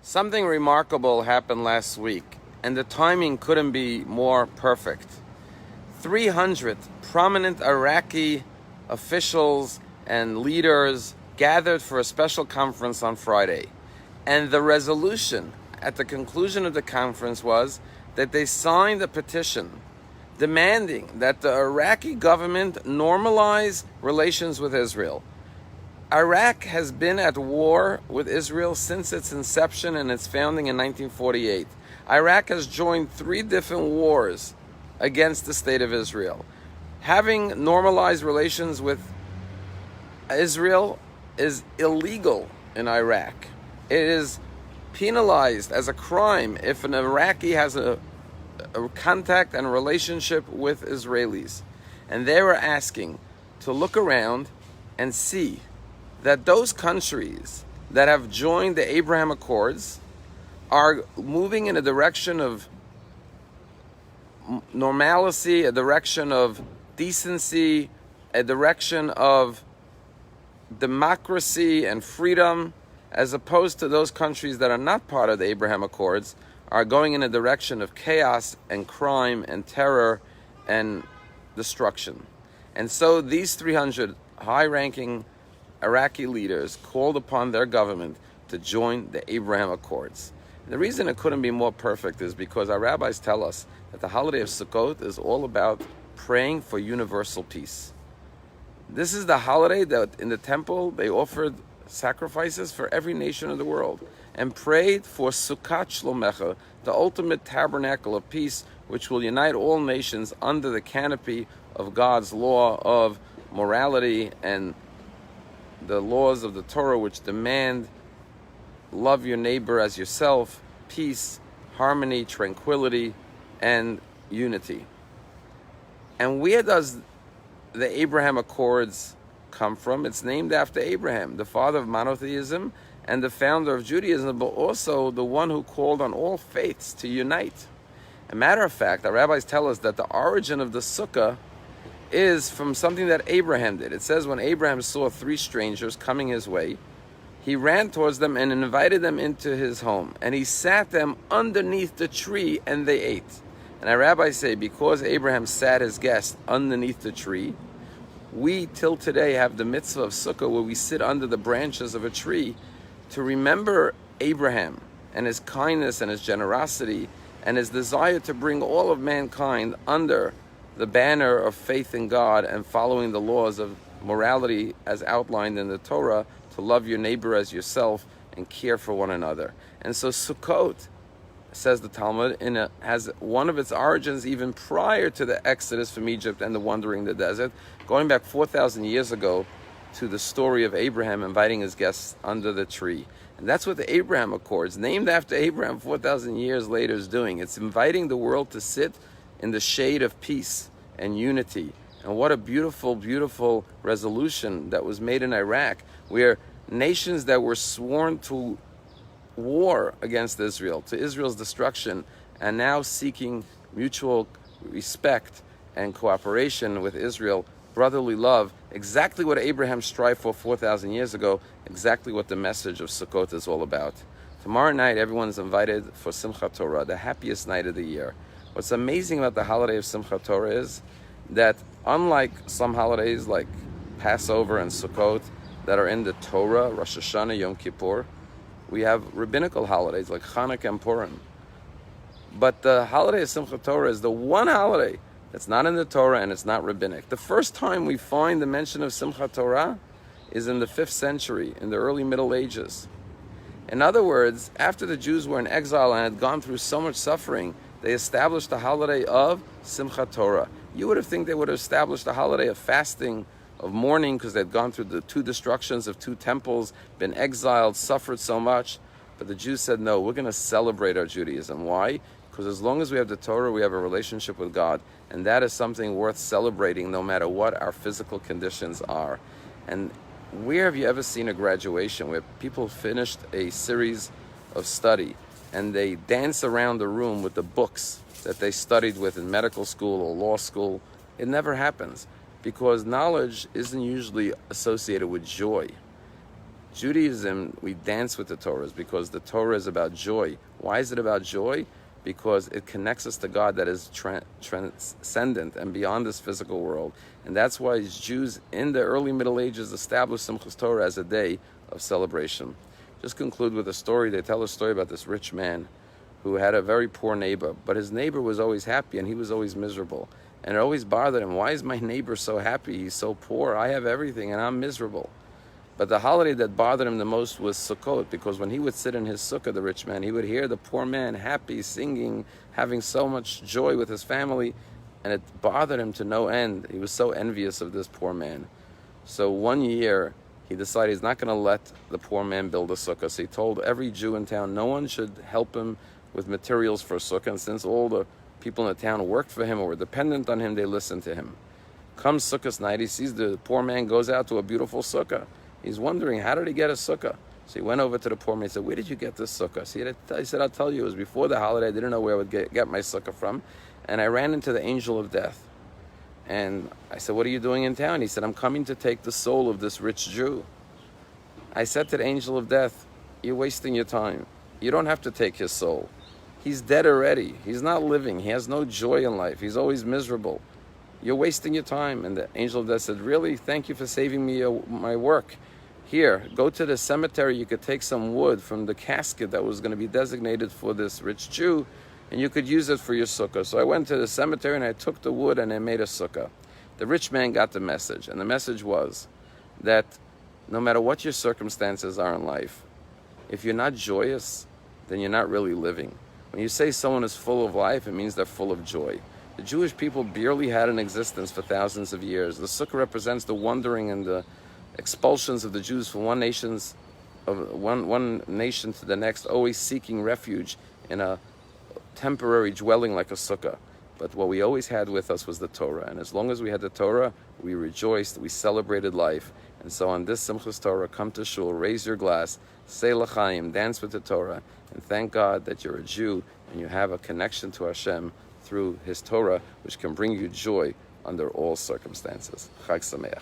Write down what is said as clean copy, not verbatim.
Something remarkable happened last week, and the timing couldn't be more perfect. 300 prominent Iraqi officials and leaders gathered for a special conference on Friday. And the resolution at the conclusion of the conference was that they signed a petition demanding that the Iraqi government normalize relations with Israel. Iraq has been at war with Israel since its inception and its founding in 1948. Iraq has joined 3 different wars against the state of Israel. Having normalized relations with Israel is illegal in Iraq. It is penalized as a crime if an Iraqi has a contact and relationship with Israelis. And they were asking to look around and see that those countries that have joined the Abraham Accords are moving in a direction of normalcy, a direction of decency, a direction of democracy and freedom, as opposed to those countries that are not part of the Abraham Accords, are going in a direction of chaos and crime and terror and destruction. And so these 300 high-ranking Iraqi leaders called upon their government to join the Abraham Accords. And the reason it couldn't be more perfect is because our rabbis tell us that the holiday of Sukkot is all about praying for universal peace. This is the holiday that in the temple they offered sacrifices for every nation of the world and prayed for Sukkot Shlomecha, the ultimate tabernacle of peace, which will unite all nations under the canopy of God's law of morality and the laws of the Torah, which demand love your neighbor as yourself, peace, harmony, tranquility, and unity. And where does the Abraham Accords come from? It's named after Abraham, the father of monotheism and the founder of Judaism, but also the one who called on all faiths to unite. As a matter of fact, our rabbis tell us that the origin of the sukkah is from something that Abraham did. It says when Abraham saw 3 strangers coming his way, he ran towards them and invited them into his home. And he sat them underneath the tree and they ate. And our rabbis say because Abraham sat his guests underneath the tree, we till today have the mitzvah of Sukkah where we sit under the branches of a tree to remember Abraham and his kindness and his generosity and his desire to bring all of mankind under the banner of faith in God and following the laws of morality as outlined in the Torah, to love your neighbor as yourself and care for one another. And so Sukkot, says the Talmud, has one of its origins even prior to the exodus from Egypt and the wandering the desert, going back 4,000 years ago to the story of Abraham inviting his guests under the tree. And that's what the Abraham Accords, named after Abraham 4,000 years later, is doing. It's inviting the world to sit in the shade of peace and unity. And what a beautiful, beautiful resolution that was made in Iraq, where nations that were sworn to war against Israel, to Israel's destruction, and now seeking mutual respect and cooperation with Israel, brotherly love, exactly what Abraham strived for 4,000 years ago, exactly what the message of Sukkot is all about. Tomorrow night, everyone's invited for Simchat Torah, the happiest night of the year. What's amazing about the holiday of Simchat Torah is that unlike some holidays like Passover and Sukkot that are in the Torah, Rosh Hashanah, Yom Kippur, we have rabbinical holidays like Hanukkah and Purim. But the holiday of Simchat Torah is the one holiday that's not in the Torah and it's not rabbinic. The first time we find the mention of Simchat Torah is in the 5th century, in the early Middle Ages. In other words, after the Jews were in exile and had gone through so much suffering, they established the holiday of Simchat Torah. You would have think they would have established a holiday of fasting, of mourning, because they'd gone through the 2 destructions of 2 temples, been exiled, suffered so much. But the Jews said, no, we're going to celebrate our Judaism. Why? Because as long as we have the Torah, we have a relationship with God. And that is something worth celebrating no matter what our physical conditions are. And where have you ever seen a graduation where people finished a series of study and they dance around the room with the books that they studied with in medical school or law school? It never happens, because knowledge isn't usually associated with joy. Judaism, we dance with the Torah because the Torah is about joy. Why is it about joy? Because it connects us to God that is transcendent and beyond this physical world. And that's why Jews in the early Middle Ages established Simchat Torah as a day of celebration. Just conclude with a story. They tell a story about this rich man who had a very poor neighbor, but his neighbor was always happy and he was always miserable. And it always bothered him. Why is my neighbor so happy? He's so poor. I have everything and I'm miserable. But the holiday that bothered him the most was Sukkot, because when he would sit in his sukkah, the rich man, he would hear the poor man happy, singing, having so much joy with his family, and it bothered him to no end. He was so envious of this poor man. So one year, he decided he's not going to let the poor man build a sukkah. So he told every Jew in town no one should help him with materials for a sukkah, and since all the people in the town worked for him or were dependent on him, they listened to him. Comes Sukkot night, he sees the poor man goes out to a beautiful sukkah. He's wondering, how did he get a sukkah? So he went over to the poor man and said, where did you get this sukkah? So he said, I'll tell you, it was before the holiday. I didn't know where I would get my sukkah from. And I ran into the angel of death. And I said, what are you doing in town? He said, I'm coming to take the soul of this rich Jew. I said to the angel of death, you're wasting your time. You don't have to take his soul. He's dead already. He's not living. He has no joy in life. He's always miserable. You're wasting your time. And the angel of death said, really? Thank you for saving me my work. Here, go to the cemetery. You could take some wood from the casket that was going to be designated for this rich Jew, and you could use it for your sukkah. So I went to the cemetery and I took the wood and I made a sukkah. The rich man got the message, and the message was that no matter what your circumstances are in life, if you're not joyous, then you're not really living. When you say someone is full of life, it means they're full of joy. The Jewish people barely had an existence for thousands of years. The sukkah represents the wandering and the expulsions of the Jews from one nation to the next, always seeking refuge in a temporary dwelling like a sukkah. But what we always had with us was the Torah. And as long as we had the Torah, we rejoiced, we celebrated life. And so on this Simchat Torah, come to shul, raise your glass, say l'chaim, dance with the Torah, and thank God that you're a Jew and you have a connection to Hashem through His Torah, which can bring you joy under all circumstances. Chag Sameach.